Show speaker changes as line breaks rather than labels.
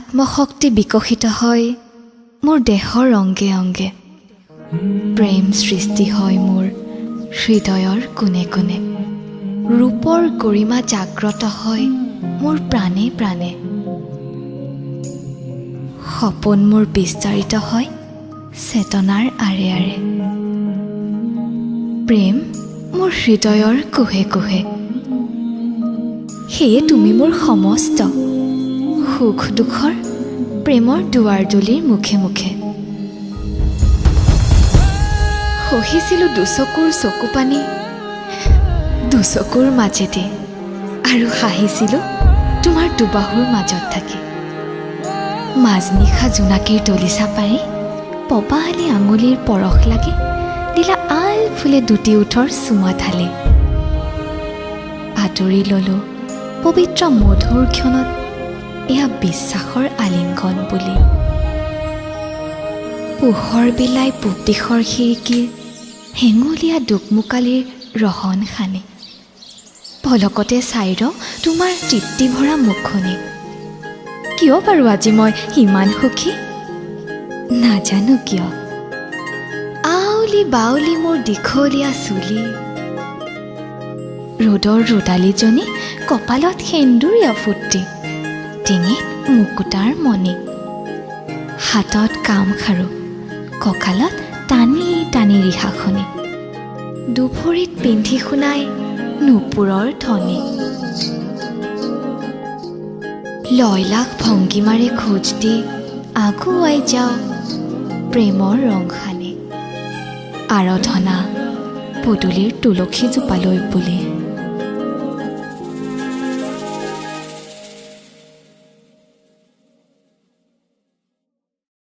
আত্মশক্তি বিকশিত হয় মোৰ দেহৰ অংগে অংগে। প্ৰেম সৃষ্টি হয় মোৰ হৃদয়ৰ কোণে কোণে। ৰূপৰ গৰিমা জাগ্ৰত হয় মোৰ প্ৰাণে প্ৰাণে। সপোন মোৰ বিস্তাৰিত হয় চেতনাৰ আৰে আৰে। প্ৰেম মোৰ হৃদয়ৰ কোহে কোহে। সেয়ে তুমি মোৰ সমস্ত সুখ দুখৰ প্ৰেমৰ দুৱাৰদলিৰ মুখে মুখে। সহিছিলোঁ দুচকুৰ চকু পানী দুচকুৰ মাজেদি, আৰু হাঁহিছিলোঁ তোমাৰ দুবাহুৰ মাজত থাকি। মাজনিশা জোনাকীৰ দলিচা পাৰি পপাহালি আঙুলিৰ পৰশ লাগি দিলা আল ফুলে দুটি ওঠৰ চুমা ঢালি। আদৰি ল'লোঁ পবিত্ৰ মধুৰ ক্ষণত এয়া বিশ্বাসৰ আলিংগন বুলি। পোহৰ বিলাই পূব দিশৰ খিৰিকীৰ হেঙুলীয়া দুকমোকালিৰ ৰহন সানি পলকতে চাই ৰ তোমাৰ তৃপ্তিভৰা মুখনি। কিয় বাৰু আজি মই ইমান সুখী নাজানো কিয়। আউলি বাউলি মোৰ দীঘলীয়া চুলি, ৰ'দৰ ৰ'দালিজনী কপালত সেন্দুৰীয়া ফুটি, ডিঙিত মুকুতাৰ মণি, হাতত কামখাৰু, কঁকালত টানি টানি ৰিহাখনি, দুভৰিত পিন্ধি শুনাই নুপুৰৰ ধ্বনি। লয়লাস ভংগীমাৰে খোজ দি আগুৱাই যাওঁ প্ৰেমৰ ৰং সানি। আৰাধনা পদূলিৰ তুলসী জোপালৈ বুলি।